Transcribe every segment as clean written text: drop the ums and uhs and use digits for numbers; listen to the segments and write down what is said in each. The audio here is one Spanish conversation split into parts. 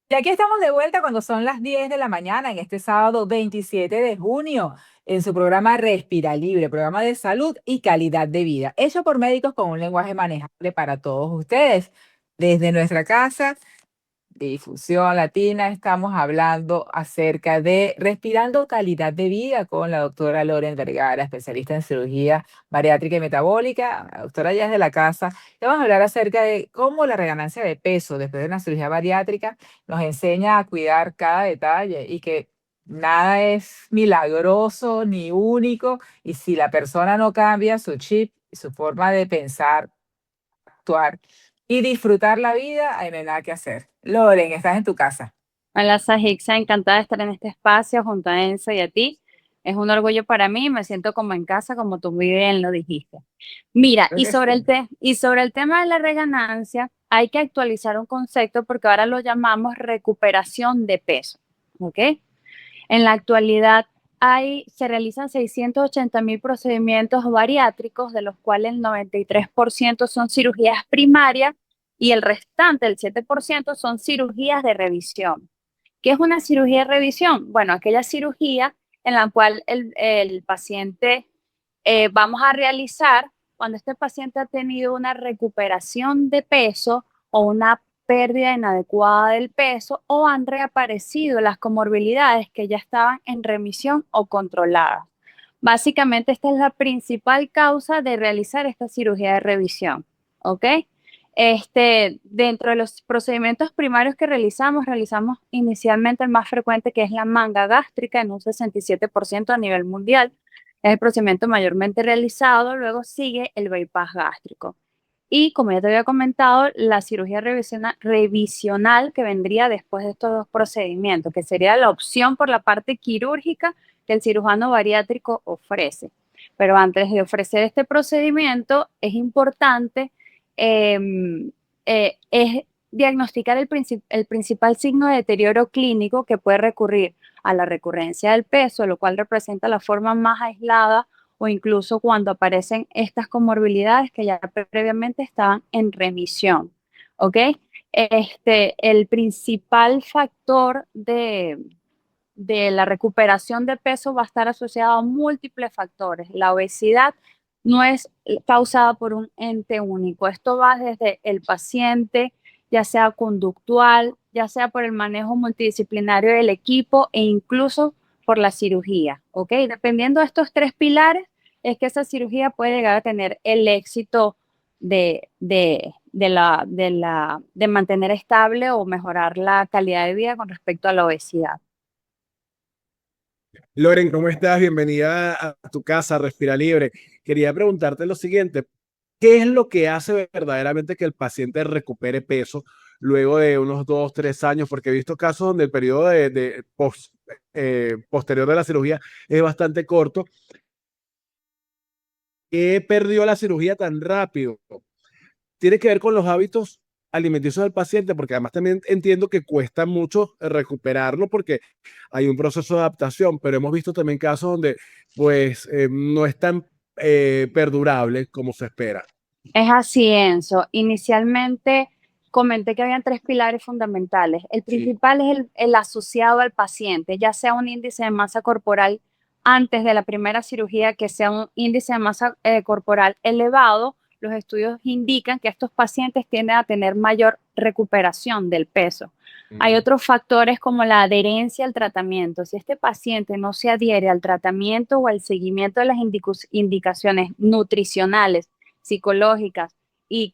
Y aquí estamos de vuelta cuando son las 10 de la mañana, en este sábado 27 de junio, en su programa Respira Libre, programa de salud y calidad de vida, hecho por médicos con un lenguaje manejable para todos ustedes. Desde nuestra casa de Difusión Latina estamos hablando acerca de respirando calidad de vida con la doctora Loren Vergara, especialista en cirugía bariátrica y metabólica. La doctora ya es de la casa. Le vamos a hablar acerca de cómo la reganancia de peso después de una cirugía bariátrica nos enseña a cuidar cada detalle y que nada es milagroso ni único, y si la persona no cambia su chip y su forma de pensar, actuar y disfrutar la vida, ahí no hay nada que hacer. Loren, estás en tu casa. Hola, Sajixa, encantada de estar en este espacio junto a Enzo y a ti. Es un orgullo para mí, me siento como en casa, como tú muy bien lo dijiste. Mira, Creo que sí. y sobre el tema de la reganancia, hay que actualizar un concepto porque ahora lo llamamos recuperación de peso, ¿ok? En la actualidad se realizan 680.000 procedimientos bariátricos, de los cuales el 93% son cirugías primarias y el restante, el 7%, son cirugías de revisión. ¿Qué es una cirugía de revisión? Bueno, aquella cirugía en la cual el paciente vamos a realizar cuando este paciente ha tenido una recuperación de peso o una pérdida inadecuada del peso o han reaparecido las comorbilidades que ya estaban en remisión o controladas. Básicamente, esta es la principal causa de realizar esta cirugía de revisión, ¿ok? Dentro de los procedimientos primarios que realizamos inicialmente el más frecuente, que es la manga gástrica, en un 67% a nivel mundial. Es el procedimiento mayormente realizado. Luego sigue el bypass gástrico. Y como ya te había comentado, la cirugía revisional que vendría después de estos dos procedimientos, que sería la opción por la parte quirúrgica que el cirujano bariátrico ofrece. Pero antes de ofrecer este procedimiento, es importante eh, es diagnosticar el principal signo de deterioro clínico que puede recurrir a la recurrencia del peso, lo cual representa la forma más aislada o incluso cuando aparecen estas comorbilidades que ya previamente estaban en remisión. ¿Ok? El principal factor de la recuperación de peso va a estar asociado a múltiples factores. La obesidad no es causada por un ente único. Esto va desde el paciente, ya sea conductual, ya sea por el manejo multidisciplinario del equipo e incluso por la cirugía. ¿Ok? Dependiendo de estos tres pilares, es que esa cirugía puede llegar a tener el éxito de mantener estable o mejorar la calidad de vida con respecto a la obesidad. Loren, ¿cómo estás? Bienvenida a tu casa, Respira Libre. Quería preguntarte lo siguiente, ¿qué es lo que hace verdaderamente que el paciente recupere peso luego de unos 2, 3 años? Porque he visto casos donde el periodo posterior de la cirugía es bastante corto. ¿Qué perdió la cirugía tan rápido? ¿Tiene que ver con los hábitos alimenticios del paciente? Porque además también entiendo que cuesta mucho recuperarlo porque hay un proceso de adaptación, pero hemos visto también casos donde pues no es tan perdurable como se espera. Es así, Enzo. Inicialmente comenté que habían tres pilares fundamentales. El Sí. principal es el asociado al paciente, ya sea un índice de masa corporal antes de la primera cirugía, que sea un índice de masa corporal elevado. Los estudios indican que estos pacientes tienden a tener mayor recuperación del peso. Hay Ujú. otros factores como la adherencia al tratamiento. Si este paciente no se adhiere al tratamiento o al seguimiento de las indicaciones nutricionales, psicológicas y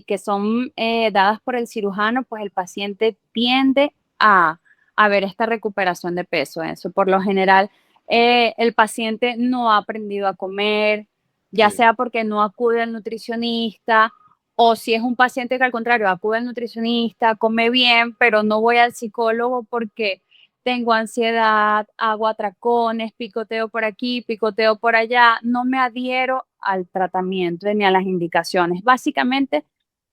que son dadas por el cirujano, pues el paciente tiende a ver esta recuperación de peso. Eso, por lo general, el paciente no ha aprendido a comer, ya Sí. sea porque no acude al nutricionista, o si es un paciente que al contrario acude al nutricionista, come bien, pero no voy al psicólogo porque tengo ansiedad, hago atracones, picoteo por aquí, picoteo por allá, no me adhiero al tratamiento ni a las indicaciones. Básicamente,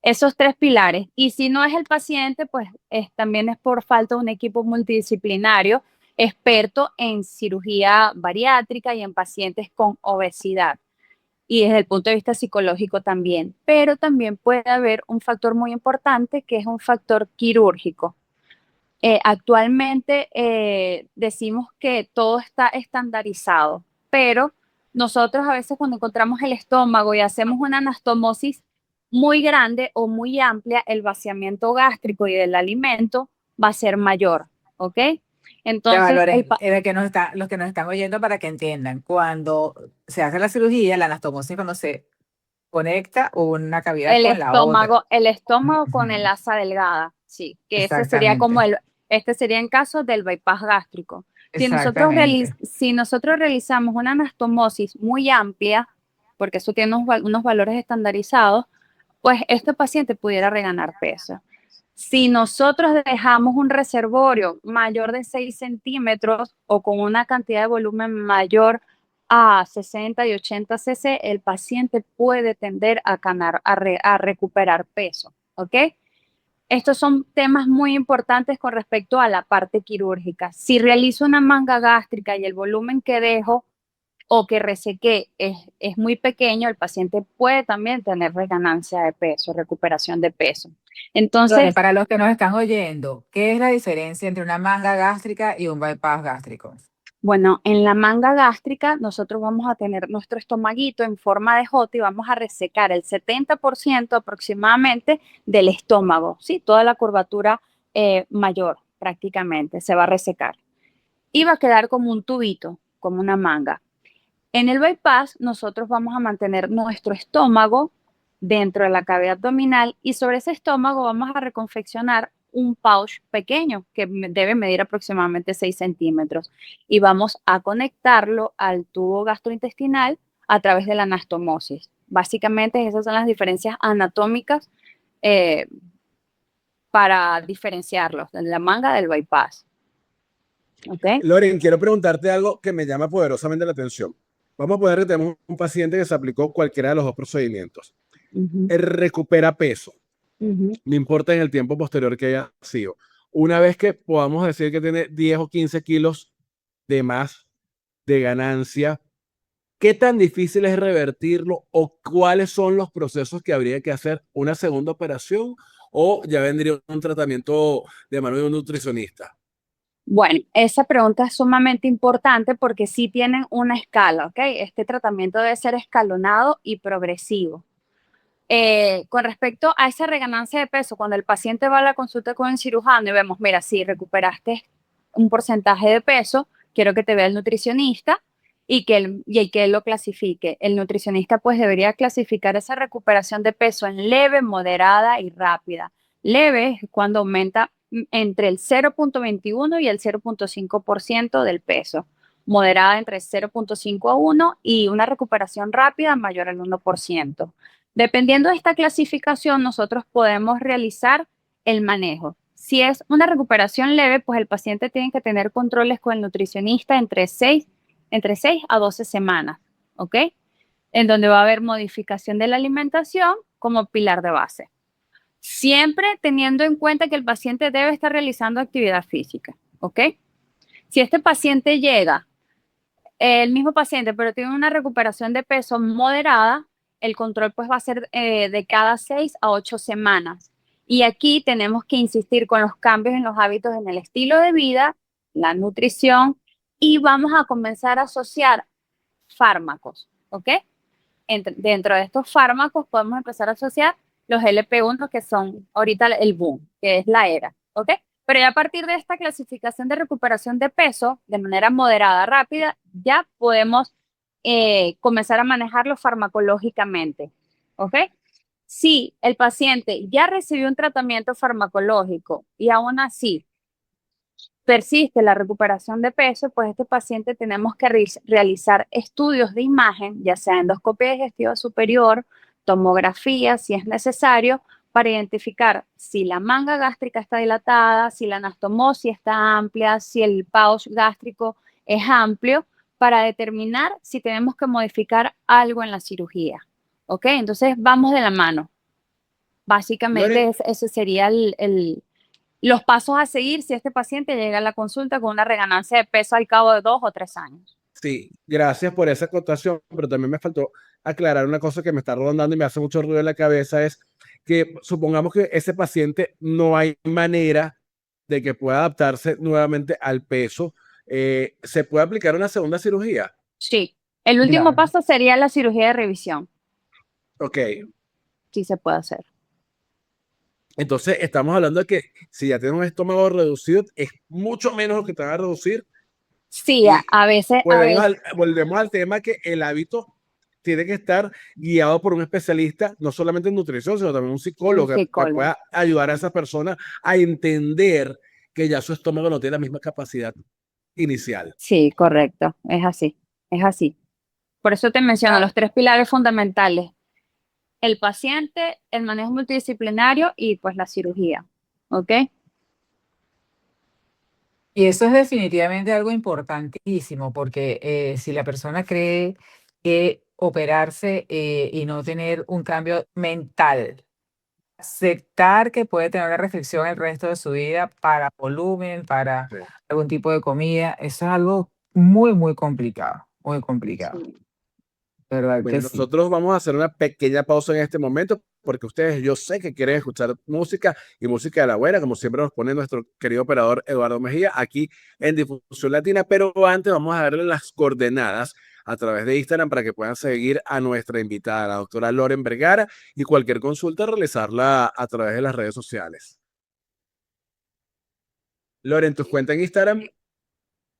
esos tres pilares. Y si no es el paciente, pues también es por falta de un equipo multidisciplinario experto en cirugía bariátrica y en pacientes con obesidad. Y desde el punto de vista psicológico también. Pero también puede haber un factor muy importante que es un factor quirúrgico. Actualmente decimos que todo está estandarizado, pero nosotros a veces cuando encontramos el estómago y hacemos una anastomosis muy grande o muy amplia, el vaciamiento gástrico y del alimento va a ser mayor, ¿ok? Entonces, Loren, los que nos están oyendo para que entiendan, cuando se hace la cirugía, la anastomosis, cuando se conecta una cavidad con la otra. el estómago con el Ujú, asa delgada, sí, que ese sería como exactamente, este sería en caso del bypass gástrico. exactamente. Si nosotros realizamos una anastomosis muy amplia, porque eso tiene unos valores estandarizados, pues este paciente pudiera reganar peso. Si nosotros dejamos un reservorio mayor de 6 centímetros o con una cantidad de volumen mayor a 60 y 80 cc, el paciente puede tender a recuperar peso, ¿ok? Estos son temas muy importantes con respecto a la parte quirúrgica. Si realizo una manga gástrica y el volumen que dejo o que resequé es muy pequeño, el paciente puede también tener reganancia de peso, recuperación de peso. Loren, Entonces, para los que nos están oyendo, ¿qué es la diferencia entre una manga gástrica y un bypass gástrico? bueno, en la manga gástrica nosotros vamos a tener nuestro estomaguito en forma de J y vamos a resecar el 70% aproximadamente del estómago, ¿sí? Toda la curvatura mayor prácticamente se va a resecar y va a quedar como un tubito, como una manga. En el bypass nosotros vamos a mantener nuestro estómago dentro de la cavidad abdominal y sobre ese estómago vamos a reconfeccionar un pouch pequeño que debe medir aproximadamente 6 centímetros y vamos a conectarlo al tubo gastrointestinal a través de la anastomosis. Básicamente esas son las diferencias anatómicas eh, para diferenciarlos de la manga del bypass. ¿Okay? Loren, quiero preguntarte algo que me llama poderosamente la atención. Vamos a poner que tenemos un paciente que se aplicó cualquiera de los dos procedimientos. Uh-huh. Él recupera peso, Uh-huh. no importa en el tiempo posterior que haya sido. Una vez que podamos decir que tiene 10 o 15 kilos de más de ganancia, ¿qué tan difícil es revertirlo o cuáles son los procesos que habría que hacer? ¿Una segunda operación o ya vendría un tratamiento de mano de un nutricionista? Bueno, esa pregunta es sumamente importante porque sí tienen una escala, ¿ok? Este tratamiento debe ser escalonado y progresivo. Con respecto a esa reganancia de peso, cuando el paciente va a la consulta con el cirujano y vemos, mira, si recuperaste un porcentaje de peso, quiero que te vea el nutricionista y que él lo clasifique. El nutricionista pues debería clasificar esa recuperación de peso en leve, moderada y rápida. Leve es cuando aumenta entre el 0.21 y el 0.5% del peso. Moderada entre 0.5 a 1 y una recuperación rápida mayor al 1%. Dependiendo de esta clasificación, nosotros podemos realizar el manejo. Si es una recuperación leve, pues el paciente tiene que tener controles con el nutricionista entre 6 a 12 semanas, ¿ok? En donde va a haber modificación de la alimentación como pilar de base. Siempre teniendo en cuenta que el paciente debe estar realizando actividad física, ¿ok? Si este paciente llega, el mismo paciente, pero tiene una recuperación de peso moderada, el control pues va a ser de cada 6 a 8 semanas. Y aquí tenemos que insistir con los cambios en los hábitos en el estilo de vida, la nutrición y vamos a comenzar a asociar fármacos, ¿ok? Dentro de estos fármacos podemos empezar a asociar los LP1 que son ahorita el boom, que es la era, ¿ok? Pero ya a partir de esta clasificación de recuperación de peso, de manera moderada, rápida, ya podemos comenzar a manejarlo farmacológicamente, ¿ok? Si el paciente ya recibió un tratamiento farmacológico y aún así persiste la recuperación de peso, pues este paciente tenemos que realizar estudios de imagen, ya sea endoscopia digestiva superior, tomografía, si es necesario, para identificar si la manga gástrica está dilatada, si la anastomosis está amplia, si el pouch gástrico es amplio, para determinar si tenemos que modificar algo en la cirugía. ¿Ok? Entonces vamos de la mano. Loren, Básicamente ese sería los pasos a seguir si este paciente llega a la consulta con una reganancia de peso al cabo de 2 o 3 años. sí, gracias por esa acotación, pero también me faltó aclarar una cosa que me está rondando y me hace mucho ruido en la cabeza, es que supongamos que ese paciente no hay manera de que pueda adaptarse nuevamente al peso, ¿se puede aplicar una segunda cirugía? Sí. El último Claro. paso sería la cirugía de revisión. Ok, Sí se puede hacer. entonces estamos hablando de que si ya tienes un estómago reducido, es mucho menos lo que te va a reducir. Sí, Y a veces, volvemos al tema que el hábito tiene que estar guiado por un especialista, no solamente en nutrición, sino también un un psicólogo que psicólogo. pueda ayudar a esa persona a entender que ya su estómago no tiene la misma capacidad inicial. Sí, correcto. Es así. Es así. Por eso te menciono los 3 pilares fundamentales: el paciente, el manejo multidisciplinario y pues la cirugía. ¿Ok? Y eso es definitivamente algo importantísimo, porque si la persona cree que operarse y no tener un cambio mental, aceptar que puede tener una restricción el resto de su vida para volumen, para Sí. algún tipo de comida, eso es algo muy, muy complicado, muy complicado. Sí. ¿Verdad que Bueno, sí? nosotros vamos a hacer una pequeña pausa en este momento porque ustedes, yo sé que quieren escuchar música y música de la buena, como siempre nos pone nuestro querido operador Eduardo Mejía aquí en Difusión Latina, pero antes vamos a darle las coordenadas a través de Instagram para que puedan seguir a nuestra invitada, la doctora Loren Vergara, y cualquier consulta realizarla a través de las redes sociales. Loren, tus cuentas en Instagram,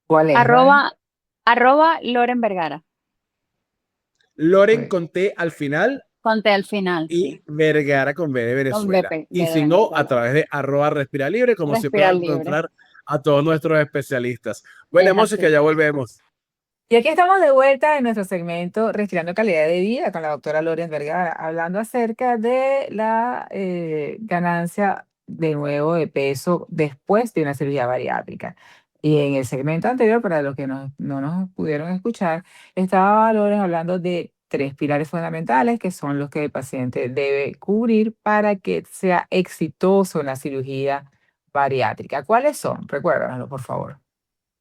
¿Cuál es, Loren? Arroba Loren Vergara. Loren Pues, con T al final Conté al final, y sí. Vergara con B de Con Venezuela. B Y de si no, a Venezuela. través de arroba respira libre, como siempre Respirar van a libre. encontrar a todos nuestros especialistas. Buena Es música, así. ya volvemos. y aquí estamos de vuelta en nuestro segmento Respirando Calidad de Vida con la doctora Loren Vergara, hablando acerca de la ganancia de nuevo de peso después de una cirugía bariátrica. Y en el segmento anterior, para los que no nos pudieron escuchar, estaba Loren hablando de 3 pilares fundamentales que son los que el paciente debe cubrir para que sea exitoso en la cirugía bariátrica. ¿Cuáles son? Recuérdanoslo, por favor.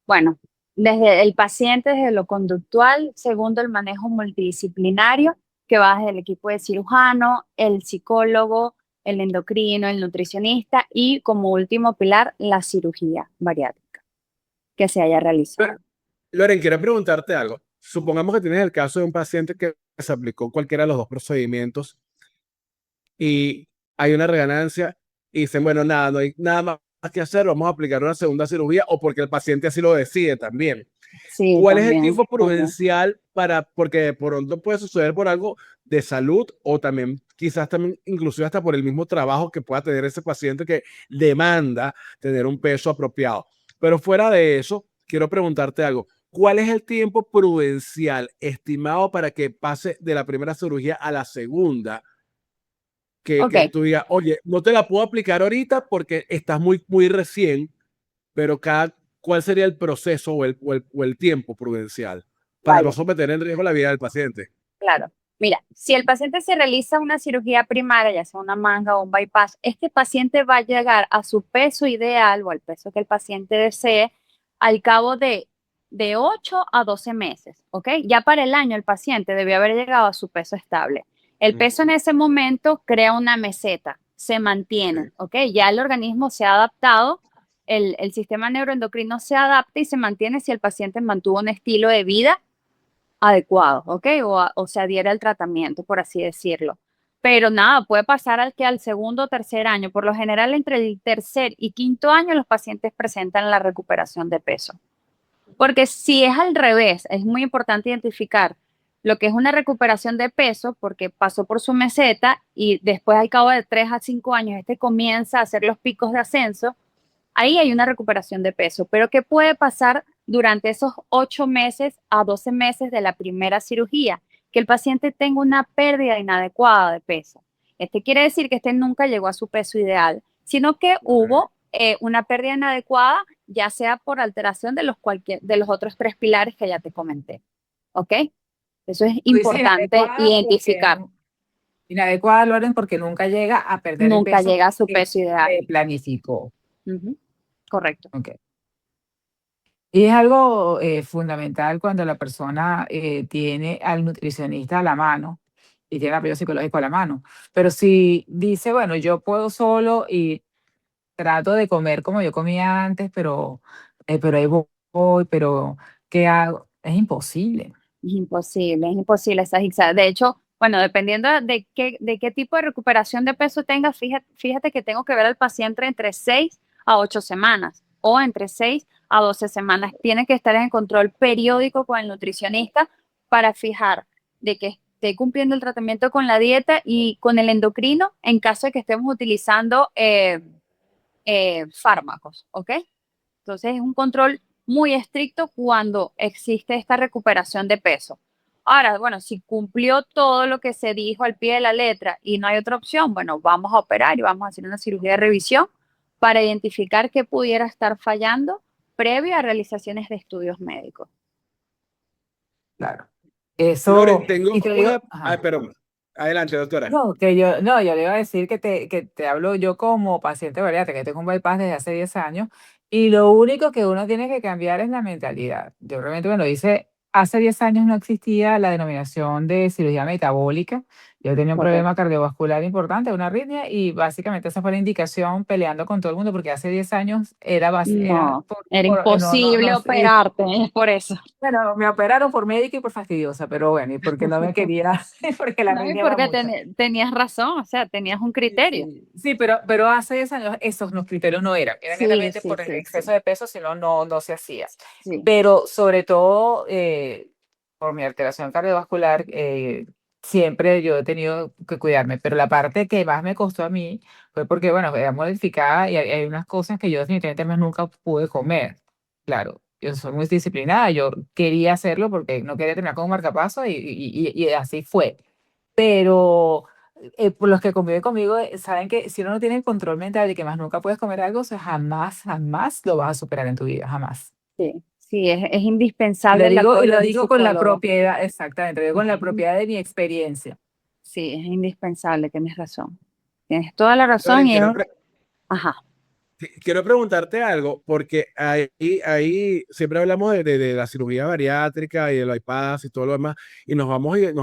Bueno, desde el paciente, desde lo conductual; segundo, el manejo multidisciplinario, que va desde el equipo de cirujano, el psicólogo, el endocrino, el nutricionista, y como último pilar, la cirugía bariátrica que se haya realizado. Loren, quiero preguntarte algo. Supongamos que tienes el caso de un paciente que se aplicó cualquiera de los dos procedimientos y hay una reganancia y dicen, bueno, nada, no hay nada más que hacer, vamos a aplicar una segunda cirugía o porque el paciente así lo decide también. Sí, ¿Cuál es el también, tiempo también. prudencial porque de pronto puede suceder por algo de salud o también quizás también inclusive hasta por el mismo trabajo que pueda tener ese paciente que demanda tener un peso apropiado? Pero fuera de eso, quiero preguntarte algo. ¿Cuál es el tiempo prudencial estimado para que pase de la primera cirugía a la segunda? Ok, Que tú digas, oye, no te la puedo aplicar ahorita porque estás muy, muy recién, pero ¿cuál sería el proceso o el tiempo prudencial para no vale, someter en riesgo la vida del paciente? claro. Mira, si el paciente se realiza una cirugía primaria, ya sea una manga o un bypass, este paciente va a llegar a su peso ideal o al peso que el paciente desee al cabo de 8 a 12 meses, ¿ok? Ya para el año el paciente debió haber llegado a su peso estable. El peso en ese momento crea una meseta, se mantiene, Sí. ¿ok? Ya el organismo se ha adaptado, el sistema neuroendocrino se adapta y se mantiene si el paciente mantuvo un estilo de vida adecuado, ¿ok? O se adhiere al tratamiento, por así decirlo. Pero nada, puede pasar al segundo o tercer año. Por lo general, entre el tercer y quinto año, los pacientes presentan la recuperación de peso. Porque si es al revés, es muy importante identificar lo que es una recuperación de peso, porque pasó por su meseta y después, al cabo de 3 a 5 años, este comienza a hacer los picos de ascenso. Ahí hay una recuperación de peso, pero ¿qué puede pasar durante esos 8 meses a 12 meses de la primera cirugía? Que el paciente tenga una pérdida inadecuada de peso. Este quiere decir que este nunca llegó a su peso ideal, sino que hubo una pérdida inadecuada, ya sea por alteración de los otros 3 pilares que ya te comenté. ¿Ok? Eso es Tú dices importante inadecuada porque identificar. inadecuada, Loren, porque nunca llega a perder el Nunca peso llega a su que peso ideal. planificó. Ujú. Correcto. Ok. Y es algo fundamental cuando la persona tiene al nutricionista a la mano y tiene el apoyo psicológico a la mano. Pero si dice, bueno, yo puedo solo y trato de comer como yo comía antes, pero ahí voy, pero ¿qué hago? Es imposible. Es imposible esa zigzag. De hecho, bueno, dependiendo de qué tipo de recuperación de peso tengas, fíjate que tengo que ver al paciente entre 6 a 8 semanas o entre 6 a 12 semanas. Tiene que estar en control periódico con el nutricionista para fijar de que esté cumpliendo el tratamiento con la dieta y con el endocrino en caso de que estemos utilizando fármacos, ¿ok? Entonces es un control muy estricto cuando existe esta recuperación de peso. Ahora, bueno, si cumplió todo lo que se dijo al pie de la letra y no hay otra opción, bueno, vamos a operar y vamos a hacer una cirugía de revisión para identificar qué pudiera estar fallando previo a realizaciones de estudios médicos. Claro. Loren, Eso, tengo y te digo, una. Ay, ajá. perdón. Adelante, doctora. No, que yo, no, yo le iba a decir que te hablo yo como paciente bariátrica, que tengo un bypass desde hace 10 años, y lo único que uno tiene que cambiar es la mentalidad. Yo realmente me lo hice, hace 10 años no existía la denominación de cirugía metabólica. Yo tenía un problema Correcto. cardiovascular importante, una arritmia, y básicamente esa fue la indicación peleando con todo el mundo, porque hace 10 años era No, era imposible no, operarte, es por eso. bueno, me operaron por médica y por fastidiosa, pero bueno, y porque no me quería, porque la No, y arritmia era porque mucha. tenías razón, o sea, tenías un Sí, criterio. sí, sí, pero hace 10 años esos los criterios no eran Sí, netamente sí, por el sí, exceso sí, de peso, sino no se hacía. sí. Pero sobre todo por mi alteración cardiovascular, siempre yo he tenido que cuidarme, pero la parte que más me costó a mí fue porque, bueno, era modificada y hay unas cosas que yo definitivamente más nunca pude comer. Claro, yo soy muy disciplinada, yo quería hacerlo porque no quería terminar con un marcapaso y así fue. Pero por los que conviven conmigo saben que si uno no tiene el control mental de que más nunca puedes comer algo, o sea, jamás lo vas a superar en tu vida, jamás. Sí, sí, es indispensable el Y apoyo lo de un digo con la psicólogo. propiedad, exactamente, lo digo con la Es propiedad de mi experiencia. Sí, es indispensable, tienes razón. Tienes toda la razón Loren, y ajá, quiero preguntarte algo, porque ahí siempre hablamos de la cirugía bariátrica y del bypass y todo lo demás, y nos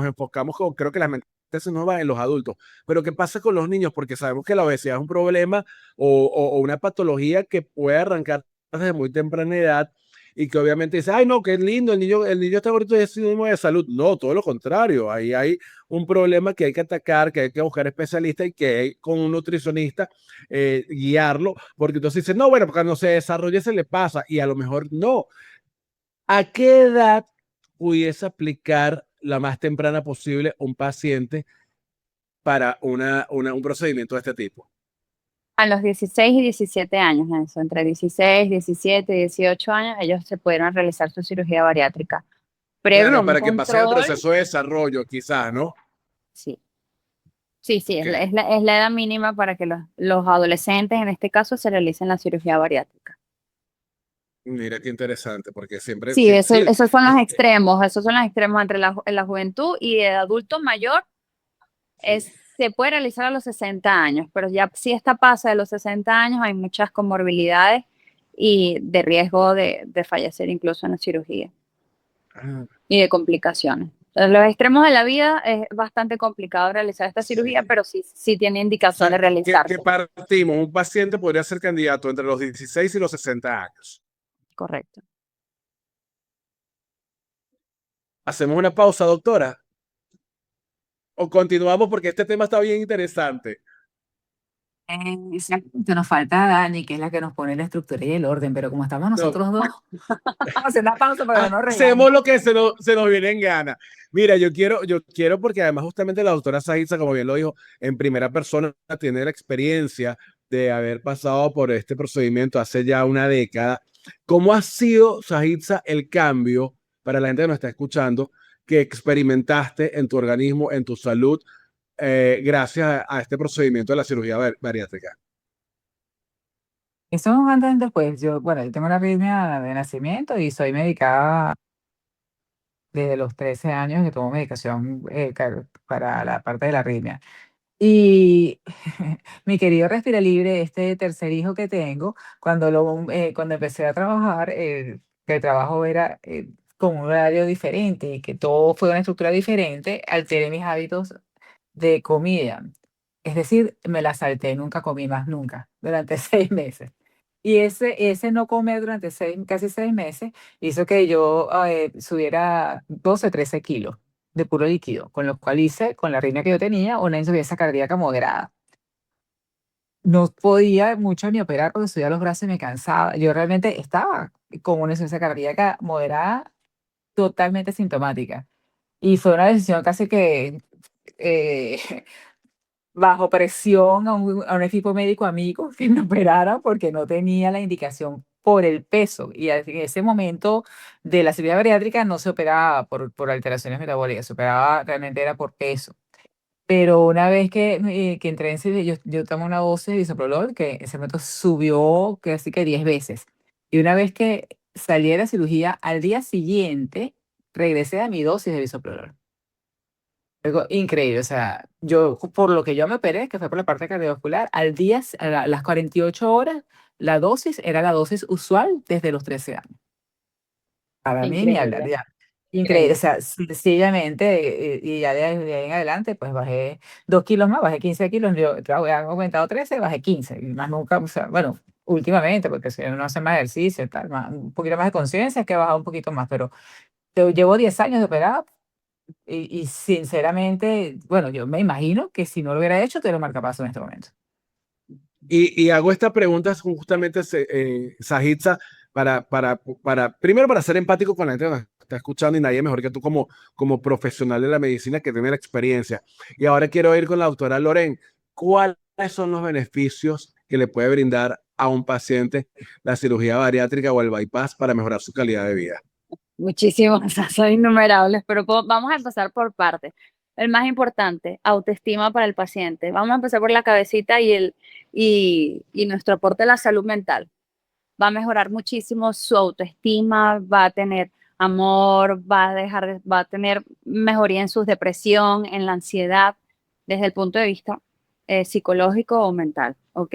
enfocamos con, creo que la mente se nos va en los adultos. Pero ¿qué pasa con los niños? Porque sabemos que la obesidad es un problema o una patología que puede arrancar desde muy temprana edad y que obviamente dice, ay, no, qué lindo, el niño está gordito y es sinónimo de salud. No, todo lo contrario. Ahí hay un problema que hay que atacar, que hay que buscar especialistas y que hay con un nutricionista guiarlo, porque entonces dice, no, bueno, porque cuando se desarrolle se le pasa, y a lo mejor no. ¿A qué edad pudiese aplicar la más temprana posible un paciente para un procedimiento de este tipo? a los 16 y 17 años, eso, entre 16, 17 y 18 años, ellos se pudieron realizar su cirugía bariátrica. Previo a Claro, un para que pase el control, proceso de desarrollo, quizás, ¿no? sí, sí, sí, Ok. es la edad mínima para que los adolescentes, en este caso, se realicen la cirugía bariátrica. Mira qué interesante, porque siempre, Sí, sí, sí, esos son los extremos, esos son los extremos entre la juventud y el adulto mayor. sí. Se puede realizar a los 60 años, pero ya si esta pasa de los 60 años, hay muchas comorbilidades y de riesgo de fallecer incluso en la cirugía Ah, y de complicaciones. Entonces, los extremos de la vida es bastante complicado realizar esta cirugía, sí. pero sí tiene O indicación de sea, que realizarse. partimos, un paciente podría ser candidato entre los 16 y los 60 años. Correcto. Hacemos una pausa, doctora, o continuamos porque este tema está bien interesante. Exactamente, nos falta Dani, que es la que nos pone la estructura y el orden, pero como estamos No, nosotros dos, vamos a hacer una pausa para que no nos regañen. hacemos lo que se nos viene en gana. Mira, yo quiero porque además justamente la doctora Saiza, como bien lo dijo, en primera persona tiene la experiencia de haber pasado por este procedimiento hace ya una década. ¿Cómo ha sido, Saiza, el cambio para la gente que nos está escuchando que experimentaste en tu organismo, en tu salud, gracias a este procedimiento de la cirugía bariátrica? Eso es un antes y un después. Bueno, yo tengo una arritmia de nacimiento y soy medicada desde los 13 años que tomo medicación para la parte de la arritmia. Y mi querido Respira Libre, este tercer hijo que tengo, cuando empecé a trabajar, que el trabajo era con un horario diferente y que todo fue una estructura diferente, alteré mis hábitos de comida. Es decir, me la salté, nunca comí más, nunca, durante 6 meses. Y ese no comer durante casi 6 meses hizo que yo subiera 12, 13 kilos de puro líquido, con lo cual hice, con la riña que yo tenía, una insuficiencia cardíaca moderada. No podía mucho ni operar porque subía los brazos y me cansaba. Yo realmente estaba con una insuficiencia cardíaca moderada, totalmente sintomática. Y fue una decisión casi que eh, bajo presión a un equipo médico amigo que me operara porque no tenía la indicación por el peso. Y en ese momento de la cirugía bariátrica no se operaba por alteraciones metabólicas, se operaba realmente era por peso. Pero una vez que entré en cirugía, yo tomo una dosis de bisoprolol que en ese momento subió casi que 10 veces. Y una vez que salí de la cirugía, al día siguiente regresé a mi dosis de bisoprolol. Algo increíble, o sea, yo por lo que yo me operé, que fue por la parte cardiovascular, al día, las 48 horas, la dosis era la dosis usual desde los 13 años. Para mí ni hablar, Increíble, ya. Increíble, o increíble. sea, sencillamente, y ya de ahí en adelante, pues bajé 2 kilos más, bajé 15 kilos, yo había aumentado 13, bajé 15, y más nunca, o sea, bueno, últimamente, porque si uno hace más ejercicio y tal, un poquito más de conciencia, es que he bajado un poquito más, pero llevo 10 años de operada, y sinceramente, bueno, yo me imagino que si no lo hubiera hecho, te lo marcapaso en este momento. Y hago esta pregunta justamente, Sajitza, primero para ser empático con la gente que nos está escuchando y nadie mejor que tú como profesional de la medicina que tiene la experiencia. Y ahora quiero ir con la doctora Loren. ¿Cuáles son los beneficios que le puede brindar a un paciente la cirugía bariátrica o el bypass para mejorar su calidad de vida? Muchísimos, o sea, son innumerables, pero vamos a empezar por partes. El más importante, autoestima para el paciente. Vamos a empezar por la cabecita y nuestro aporte a la salud mental. Va a mejorar muchísimo su autoestima, va a tener amor, va a tener mejoría en su depresión, en la ansiedad, desde el punto de vista psicológico o mental, ¿ok?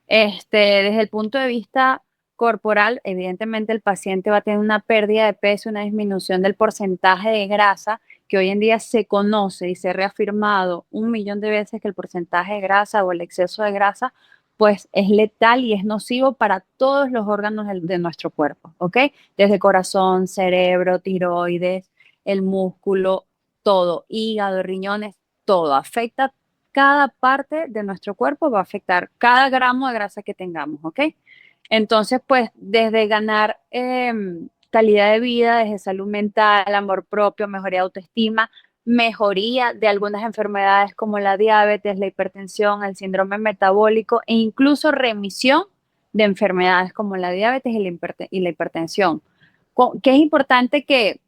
Desde el punto de vista corporal, evidentemente el paciente va a tener una pérdida de peso, una disminución del porcentaje de grasa, que hoy en día se conoce y se ha reafirmado 1 millón de veces que el porcentaje de grasa o el exceso de grasa pues es letal y es nocivo para todos los órganos de nuestro cuerpo, ¿ok? Desde corazón, cerebro, tiroides, el músculo, todo, hígado, riñones, todo. Afecta cada parte de nuestro cuerpo, va a afectar cada gramo de grasa que tengamos, ¿ok? Entonces, pues, desde ganar calidad de vida, desde salud mental, amor propio, mejoría de autoestima, mejoría de algunas enfermedades como la diabetes, la hipertensión, el síndrome metabólico e incluso remisión de enfermedades como la diabetes y la hipertensión. Que es importante que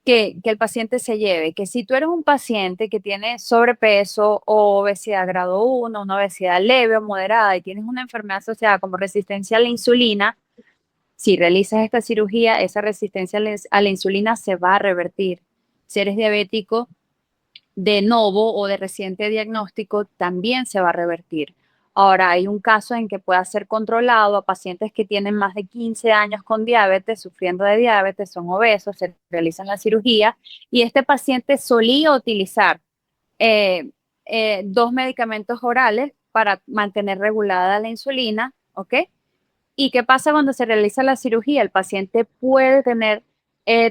el paciente se lleve, que si tú eres un paciente que tiene sobrepeso o obesidad grado 1, una obesidad leve o moderada y tienes una enfermedad asociada como resistencia a la insulina, si realizas esta cirugía, esa resistencia a la insulina se va a revertir. Si eres diabético de novo o de reciente diagnóstico, también se va a revertir. Ahora, hay un caso en que pueda ser controlado a pacientes que tienen más de 15 años con diabetes, sufriendo de diabetes, son obesos, se realizan la cirugía y este paciente solía utilizar eh, 2 medicamentos orales para mantener regulada la insulina, ¿ok? ¿Y qué pasa cuando se realiza la cirugía? El paciente puede tener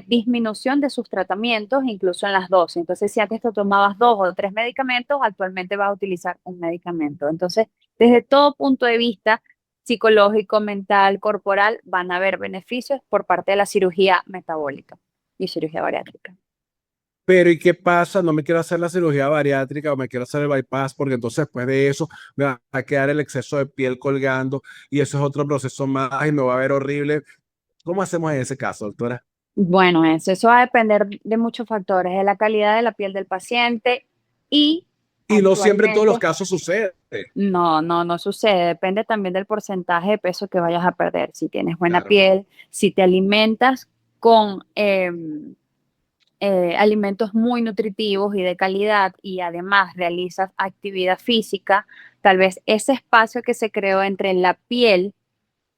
disminución de sus tratamientos, incluso en las dosis. Entonces, si antes te tomabas 2 o 3 medicamentos, actualmente vas a utilizar un medicamento. Entonces, desde todo punto de vista psicológico, mental, corporal, van a haber beneficios por parte de la cirugía metabólica y cirugía bariátrica. Pero ¿y qué pasa? No me quiero hacer la cirugía bariátrica o me quiero hacer el bypass porque entonces después de eso me va a quedar el exceso de piel colgando y eso es otro proceso más y me va a ver horrible. ¿Cómo hacemos en ese caso, doctora? Bueno, eso va a depender de muchos factores, de la calidad de la piel del paciente y Y no siempre en todos los actualmente casos sucede. no sucede. Depende también del porcentaje de peso que vayas a perder. Si tienes buena Claro. piel, si te alimentas con alimentos muy nutritivos y de calidad y además realizas actividad física, tal vez ese espacio que se creó entre la piel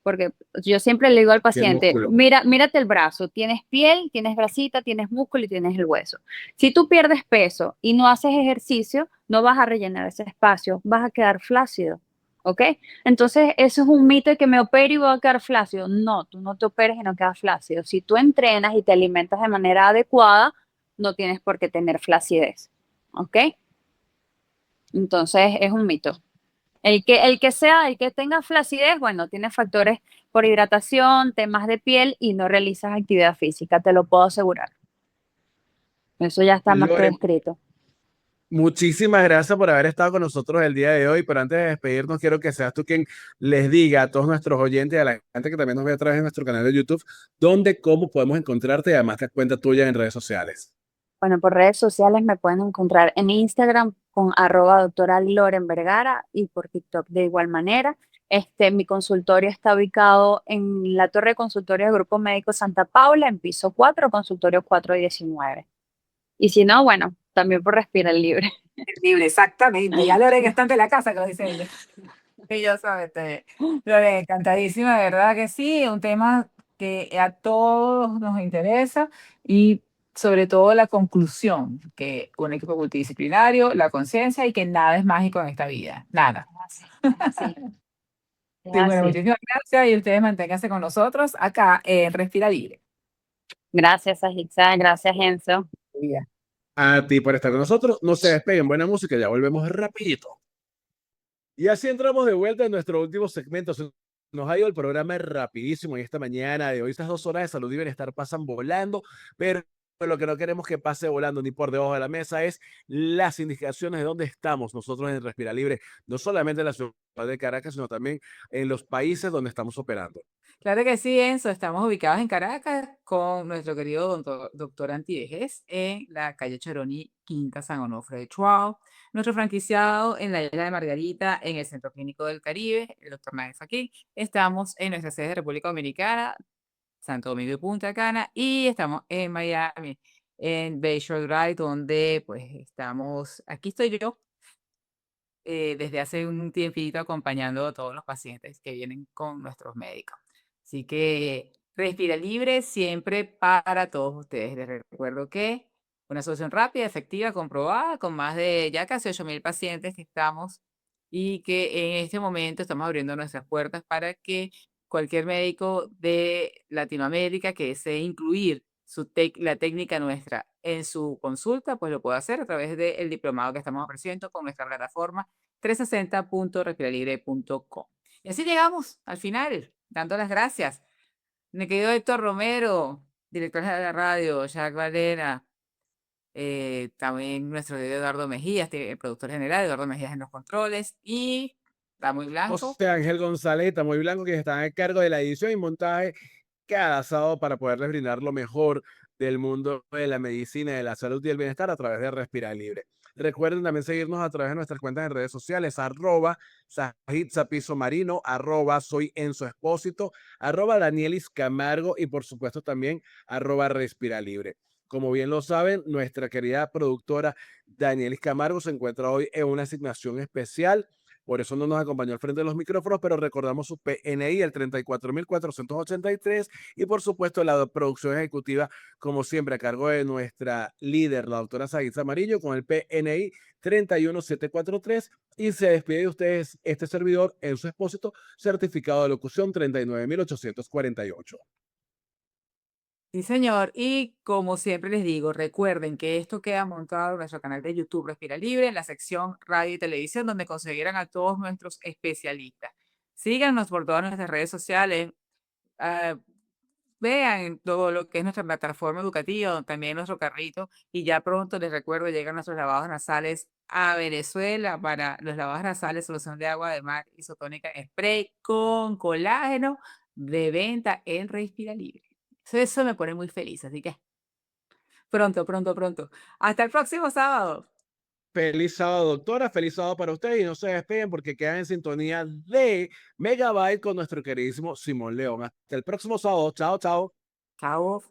Porque yo siempre le digo al Y el paciente, músculo. mírate el brazo, tienes piel, tienes grasita, tienes músculo y tienes el hueso. Si tú pierdes peso y no haces ejercicio, no vas a rellenar ese espacio, vas a quedar flácido, ¿ok? Entonces, eso es un mito de que me opero y voy a quedar flácido. No, tú no te operes y no quedas flácido. Si tú entrenas y te alimentas de manera adecuada, no tienes por qué tener flacidez, ¿ok? Entonces, es un mito. El que tenga flacidez, bueno, tiene factores por hidratación, temas de piel y no realizas actividad física, te lo puedo asegurar. Eso ya está más que Lore, descrito. muchísimas gracias por haber estado con nosotros el día de hoy, pero antes de despedirnos, quiero que seas tú quien les diga a todos nuestros oyentes y a la gente que también nos ve a través de nuestro canal de YouTube, dónde, cómo podemos encontrarte y además la cuenta tuya en redes sociales. Bueno, por redes sociales me pueden encontrar en Instagram con @doctora Loren Vergara y por TikTok de igual manera. Mi consultorio está ubicado en la Torre de Consultorio del Grupo Médico Santa Paula, en piso 4, consultorio 419. Y si no, bueno, también por Respirar Libre. Libre, exactamente. Ya Lore que está ante la casa, que lo dice ella. Y yo sabes, Lore, encantadísima, de verdad que sí, un tema que a todos nos interesa y sobre todo la conclusión, que un equipo multidisciplinario, la conciencia y que nada es mágico en esta vida, nada. Sí, es Sí, bueno, así. muchísimas gracias y ustedes manténganse con nosotros acá en Respira Libre. Gracias, Ajitza. Gracias, Enzo. Ya. A ti por estar con nosotros. No se despeguen, buena música, ya volvemos rapidito. Y así entramos de vuelta en nuestro último segmento. Se nos ha ido el programa rapidísimo y esta mañana de hoy, estas 2 horas de salud y bienestar pasan volando, pero lo que no queremos que pase volando ni por debajo de la mesa es las indicaciones de dónde estamos nosotros en Respira Libre, no solamente en la ciudad de Caracas, sino también en los países donde estamos operando. Claro que sí, Enzo. Estamos ubicados en Caracas con nuestro querido doctor Antivejez en la calle Choroni, Quinta San Onofre de Chuao. Nuestro franquiciado en la isla de Margarita, en el Centro Clínico del Caribe, el doctor Naez aquí. Estamos en nuestra sede de República Dominicana, Santo Domingo y Punta Cana, y estamos en Miami, en Bayshore Drive, donde pues estamos, aquí estoy yo, desde hace un tiempito acompañando a todos los pacientes que vienen con nuestros médicos. Así que Respira Libre siempre para todos ustedes. Les recuerdo que una solución rápida, efectiva, comprobada, con más de ya casi 8.000 pacientes que estamos y que en este momento estamos abriendo nuestras puertas para que cualquier médico de Latinoamérica que desee incluir la técnica nuestra en su consulta, pues lo puede hacer a través del diplomado que estamos ofreciendo con nuestra plataforma 360.respiralibre.com. Y así llegamos al final, dando las gracias. Mi querido Héctor Romero, director de la radio, Jack Valera, también nuestro querido Eduardo Mejías, el productor general, Eduardo Mejías en los controles, y está muy blanco. José Ángel González, muy blanco, que está a cargo de la edición y montaje cada sábado para poderles brindar lo mejor del mundo de la medicina, de la salud y el bienestar a través de Respirar Libre. Recuerden también seguirnos a través de nuestras cuentas en redes sociales, @Sajitza Piso Marino, @Soy Enzo Expósito, @Danielis Camargo y por supuesto también @Respira Libre. Como bien lo saben, nuestra querida productora Danielis Camargo se encuentra hoy en una asignación especial. Por eso no nos acompañó al frente de los micrófonos, pero recordamos su PNI, el 34.483, y por supuesto la producción ejecutiva, como siempre, a cargo de nuestra líder, la doctora Saguiza Amarillo, con el PNI 31743, y se despide de ustedes este servidor en su expósito, certificado de locución 39.848. Sí, señor. Y como siempre les digo, recuerden que esto queda montado en nuestro canal de YouTube Respira Libre, en la sección radio y televisión, donde conseguirán a todos nuestros especialistas. Síganos por todas nuestras redes sociales. ah, Vean todo lo que es nuestra plataforma educativa, también nuestro carrito. Y ya pronto les recuerdo, llegan nuestros lavados nasales a Venezuela para los lavados nasales, solución de agua de mar isotónica en spray con colágeno de venta en Respira Libre. Eso me pone muy feliz, así que pronto, pronto, pronto. Hasta el próximo sábado. Feliz sábado, doctora. Feliz sábado para ustedes y no se despeguen porque quedan en sintonía de Megabyte con nuestro queridísimo Simón León. Hasta el próximo sábado. Chao, chao. Chao.